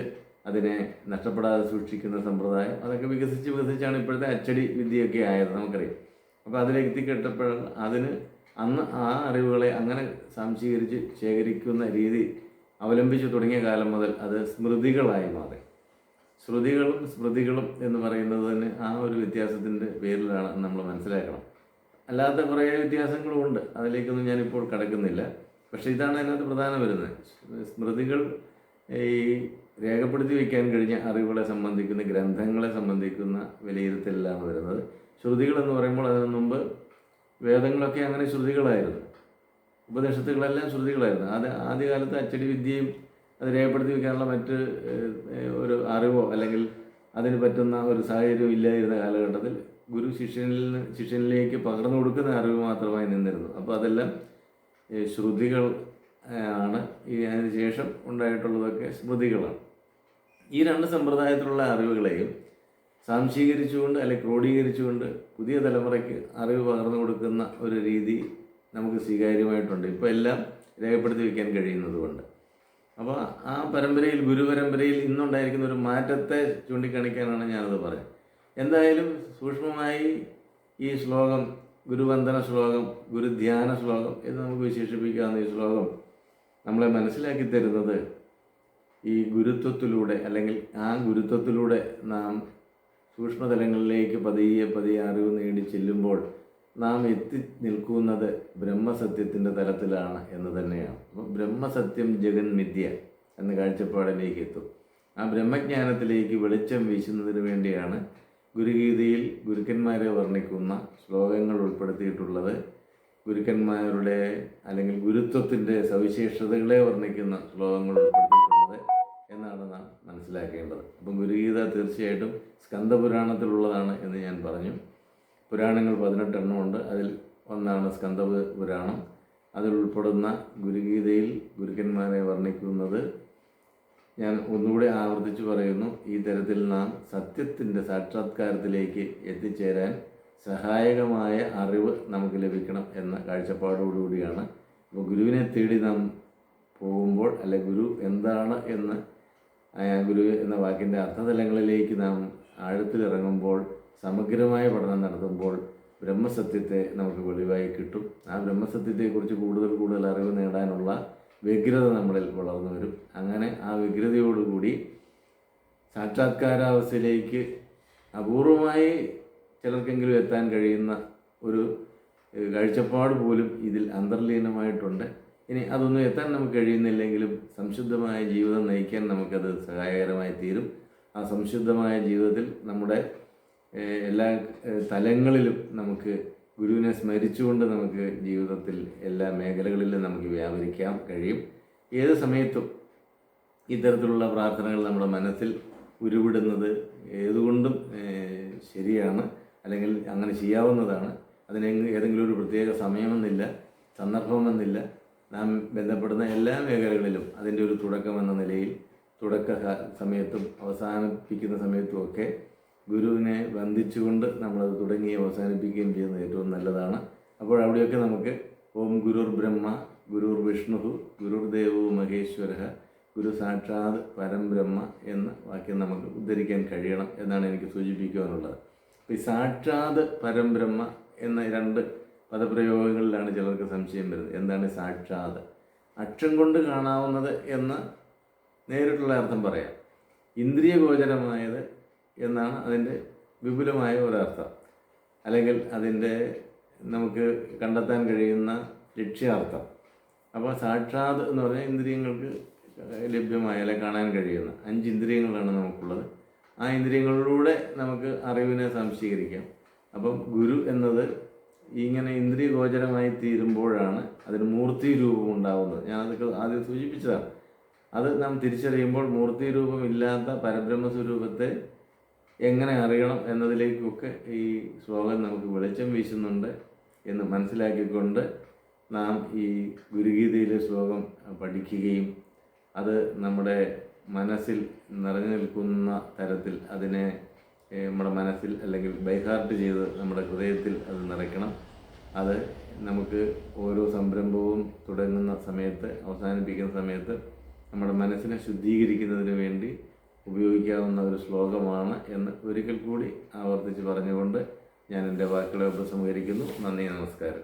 അതിനെ നഷ്ടപ്പെടാതെ സൂക്ഷിക്കുന്ന സമ്പ്രദായം അതൊക്കെ വികസിച്ചാണ് ഇപ്പോഴത്തെ അച്ചടി വിദ്യയൊക്കെ ആയത്, നമുക്കറിയാം. അപ്പോൾ അതിലേക്ക് എത്തിക്കെട്ടപ്പോൾ അതിന് അന്ന് ആ അറിവുകളെ അങ്ങനെ സംശീകരിച്ച് ശേഖരിക്കുന്ന രീതി അവലംബിച്ചു തുടങ്ങിയ കാലം മുതൽ അത് സ്മൃതികളായി മാറി. ശ്രുതികളും സ്മൃതികളും എന്ന് പറയുന്നത് തന്നെ ആ ഒരു വ്യത്യാസത്തിൻ്റെ പേരിലാണ് നമ്മൾ മനസ്സിലാക്കണം. അല്ലാത്ത കുറേ വ്യത്യാസങ്ങളും ഉണ്ട്, അതിലേക്കൊന്നും ഞാനിപ്പോൾ കടക്കുന്നില്ല. പക്ഷേ ഇതാണ് അതിനകത്ത് പ്രധാനം വരുന്നത്. സ്മൃതികൾ ഈ രേഖപ്പെടുത്തി വയ്ക്കാൻ കഴിഞ്ഞ അറിവുകളെ സംബന്ധിക്കുന്ന, ഗ്രന്ഥങ്ങളെ സംബന്ധിക്കുന്ന വിലയിരുത്തലിലാണ് വരുന്നത്. ശ്രുതികൾ എന്ന് പറയുമ്പോൾ അതിനു മുമ്പ് വേദങ്ങളൊക്കെ അങ്ങനെ ശ്രുതികളായിരുന്നു, ഉപനിഷത്തുകളെല്ലാം ശ്രുതികളായിരുന്നു. അത് ആദ്യകാലത്ത് അച്ചടി വിദ്യയും അത് രേഖപ്പെടുത്തി വയ്ക്കാനുള്ള മറ്റ് ഒരു അറിവോ അല്ലെങ്കിൽ അതിന് പറ്റുന്ന ഒരു സാഹചര്യം ഇല്ലായിരുന്ന കാലഘട്ടത്തിൽ ഗുരു ശിഷ്യനിലേക്ക് പകർന്നു കൊടുക്കുന്ന അറിവ് മാത്രമായി നിന്നിരുന്നു. അപ്പോൾ അതെല്ലാം ശ്രുതികൾ ആണ്. അതിന് ശേഷം ഉണ്ടായിട്ടുള്ളതൊക്കെ സ്മൃതികളാണ്. ഈ 2 സമ്പ്രദായത്തിലുള്ള അറിവുകളെയും സാംശീകരിച്ചുകൊണ്ട് അല്ലെങ്കിൽ ക്രോഡീകരിച്ചുകൊണ്ട് പുതിയ തലമുറയ്ക്ക് അറിവ് പകർന്നു കൊടുക്കുന്ന ഒരു രീതി നമുക്ക് സ്വീകാര്യമായിട്ടുണ്ട്, ഇപ്പോൾ എല്ലാം രേഖപ്പെടുത്തി വയ്ക്കാൻ കഴിയുന്നതുകൊണ്ട്. അപ്പോൾ ആ പരമ്പരയിൽ, ഗുരുപരമ്പരയിൽ ഇന്നുണ്ടായിരിക്കുന്ന ഒരു മാറ്റത്തെ ചൂണ്ടിക്കാണിക്കാനാണ് ഞാനത് പറഞ്ഞത്. എന്തായാലും സൂക്ഷ്മമായി ഈ ശ്ലോകം, ഗുരുവന്ദന ശ്ലോകം, ഗുരുധ്യാന ശ്ലോകം എന്ന് നമുക്ക് വിശേഷിപ്പിക്കാവുന്ന ഈ ശ്ലോകം നമ്മളെ മനസ്സിലാക്കി തരുന്നത് ഈ ഗുരുത്വത്തിലൂടെ, അല്ലെങ്കിൽ ആ ഗുരുത്വത്തിലൂടെ നാം സൂക്ഷ്മതലങ്ങളിലേക്ക് പതിയെ അറിവ് നേടി ചെല്ലുമ്പോൾ നാം എത്തി നിൽക്കുന്നത് ബ്രഹ്മസത്യത്തിൻ്റെ തലത്തിലാണ് എന്ന് തന്നെയാണ്. അപ്പോൾ ബ്രഹ്മസത്യം ജഗന്മിഥ്യ എന്ന കാഴ്ചപ്പാടിലേക്ക് എത്തും. ആ ബ്രഹ്മജ്ഞാനത്തിലേക്ക് വെളിച്ചം വീശുന്നതിന് വേണ്ടിയാണ് ഗുരുഗീതയിൽ ഗുരുക്കന്മാരെ വർണ്ണിക്കുന്ന ശ്ലോകങ്ങൾ ഉൾപ്പെടുത്തിയിട്ടുള്ളത്. ഗുരുക്കന്മാരുടെ അല്ലെങ്കിൽ ഗുരുത്വത്തിൻ്റെ സവിശേഷതകളെ വർണ്ണിക്കുന്ന ശ്ലോകങ്ങൾ ഉൾപ്പെടുത്തിയിട്ടുള്ളത് എന്നാണ് നാം മനസ്സിലാക്കേണ്ടത്. അപ്പം ഗുരുഗീത തീർച്ചയായിട്ടും സ്കന്ദപുരാണത്തിലുള്ളതാണ് എന്ന് ഞാൻ പറഞ്ഞു. പുരാണങ്ങൾ 18 എണ്ണമുണ്ട്. അതിൽ ഒന്നാണ് സ്കന്ദപുരാണം. അതിൽ ഉൾപ്പെടുന്ന ഗുരുഗീതയിൽ ഗുരുക്കന്മാരെ വർണ്ണിക്കുന്നത് ഞാൻ ഒന്നുകൂടി ആവർത്തിച്ച് പറയുന്നു. ഈ തരത്തിൽ നാം സത്യത്തിൻ്റെ സാക്ഷാത്കാരത്തിലേക്ക് എത്തിച്ചേരാൻ സഹായകമായ അറിവ് നമുക്ക് ലഭിക്കണം എന്ന കാഴ്ചപ്പാടോടുകൂടിയാണ്. അപ്പോൾ ഗുരുവിനെ തേടി നാം പോകുമ്പോൾ, അല്ലെ ഗുരു എന്താണ് എന്ന് ഗുരു എന്ന വാക്കിൻ്റെ അർത്ഥതലങ്ങളിലേക്ക് നാം ആഴത്തിലിറങ്ങുമ്പോൾ, സമഗ്രമായ പഠനം നടത്തുമ്പോൾ ബ്രഹ്മസത്യത്തെ നമുക്ക് വെളിവായി കിട്ടും. ആ ബ്രഹ്മസത്യത്തെക്കുറിച്ച് കൂടുതൽ അറിവ് നേടാനുള്ള വ്യഗ്രത നമ്മളിൽ വളർന്നു വരും. അങ്ങനെ ആ വ്യഗ്രതയോടുകൂടി സാക്ഷാത്കാരാവസ്ഥയിലേക്ക് അപൂർവമായി ചിലർക്കെങ്കിലും എത്താൻ കഴിയുന്ന ഒരു കാഴ്ചപ്പാട് പോലും ഇതിൽ അന്തർലീനമായിട്ടുണ്ട്. ഇനി അതൊന്നും എത്താൻ നമുക്ക് കഴിയുന്നില്ലെങ്കിലും സംശുദ്ധമായ ജീവിതം നയിക്കാൻ നമുക്കത് സഹായകരമായി തീരും. ആ സംശുദ്ധമായ ജീവിതത്തിൽ നമ്മുടെ എല്ലാ തലങ്ങളിലും നമുക്ക് ഗുരുവിനെ സ്മരിച്ചുകൊണ്ട് നമുക്ക് ജീവിതത്തിൽ എല്ലാ മേഖലകളിലും നമുക്ക് വ്യാപരിക്കാൻ കഴിയും. ഏത് സമയത്തും ഇത്തരത്തിലുള്ള പ്രാർത്ഥനകൾ നമ്മുടെ മനസ്സിൽ ഉരുവിടുന്നത് ഏതുകൊണ്ടും ശരിയാണ്, അല്ലെങ്കിൽ അങ്ങനെ ചെയ്യാവുന്നതാണ്. അതിന് ഏതെങ്കിലും ഒരു പ്രത്യേക സമയമെന്നില്ല, സന്ദർഭമെന്നില്ല. നാം ബന്ധപ്പെടുന്ന എല്ലാ മേഖലകളിലും അതിൻ്റെ ഒരു തുടക്കമെന്ന നിലയിൽ തുടക്ക സമയത്തും അവസാനിപ്പിക്കുന്ന സമയത്തുമൊക്കെ ഗുരുവിനെ വന്ദിച്ചുകൊണ്ട് നമ്മളത് തുടങ്ങി അവസാനിപ്പിക്കുകയും ചെയ്യുന്നത് ഏറ്റവും നല്ലതാണ്. അപ്പോൾ അവിടെയൊക്കെ നമുക്ക് ഓം ഗുരുർ ബ്രഹ്മ ഗുരുർ വിഷ്ണു ഗുരുർദേവോ മഹേശ്വര ഗുരു സാക്ഷാത് പരം ബ്രഹ്മ എന്ന വാക്യം നമുക്ക് ഉദ്ധരിക്കാൻ കഴിയണം എന്നാണ് എനിക്ക് സൂചിപ്പിക്കുവാനുള്ളത്. അപ്പോൾ ഈ സാക്ഷാത് പരം ബ്രഹ്മ എന്ന 2 പദപ്രയോഗങ്ങളിലാണ് ചിലർക്ക് സംശയം വരുന്നത്. എന്താണ് സാക്ഷാത്? അക്ഷം കൊണ്ട് കാണാവുന്നത് എന്ന് നേരിട്ടുള്ള അർത്ഥം പറയാം. ഇന്ദ്രിയഗോചരമായത് എന്നാണ് അതിൻ്റെ വിപുലമായ ഒരർത്ഥം, അല്ലെങ്കിൽ അതിൻ്റെ നമുക്ക് കണ്ടെത്താൻ കഴിയുന്ന ലക്ഷ്യാർത്ഥം. അപ്പോൾ സാക്ഷാത് എന്ന് പറഞ്ഞാൽ ഇന്ദ്രിയങ്ങൾക്ക് ലഭ്യമായ, അല്ലെങ്കിൽ കാണാൻ കഴിയുന്ന 5 ഇന്ദ്രിയങ്ങളാണ് നമുക്കുള്ളത്. ആ ഇന്ദ്രിയങ്ങളിലൂടെ നമുക്ക് അറിവിനെ സംശീകരിക്കാം. അപ്പം ഗുരു എന്നത് ഇങ്ങനെ ഇന്ദ്രിയഗോചരമായി തീരുമ്പോഴാണ് അതിന് മൂർത്തി രൂപം ഉണ്ടാകുന്നത്. ഞാനതൊക്കെ ആദ്യം സൂചിപ്പിച്ചതാണ്. അത് നാം തിരിച്ചറിയുമ്പോൾ മൂർത്തി രൂപമില്ലാത്ത പരബ്രഹ്മസ്വരൂപത്തെ എങ്ങനെ അറിയണം എന്നതിലേക്കൊക്കെ ഈ ശ്ലോകം നമുക്ക് വെളിച്ചം വീശുന്നുണ്ട് എന്ന് മനസ്സിലാക്കിക്കൊണ്ട് നാം ഈ ഗുരുഗീതയിലെ ശ്ലോകം പഠിക്കുകയും അത് നമ്മുടെ മനസ്സിൽ നിറഞ്ഞു നിൽക്കുന്ന തരത്തിൽ അതിനെ നമ്മുടെ മനസ്സിൽ അല്ലെങ്കിൽ ബൈഹാർട്ട് ചെയ്ത് നമ്മുടെ ഹൃദയത്തിൽ അത് നിറയ്ക്കണം. അത് നമുക്ക് ഓരോ സംരംഭവും തുടങ്ങുന്ന സമയത്ത്, അവസാനിപ്പിക്കുന്ന സമയത്ത് നമ്മുടെ മനസ്സിനെ ശുദ്ധീകരിക്കുന്നതിന് വേണ്ടി ഉപയോഗിക്കാവുന്ന ഒരു ശ്ലോകമാണ് എന്ന് ഒരിക്കൽ കൂടി ആവർത്തിച്ച് പറഞ്ഞുകൊണ്ട് ഞാൻ എൻ്റെ വാക്കുകളെ ഉപസംഹരിക്കുന്നു. നന്ദി, നമസ്കാരം.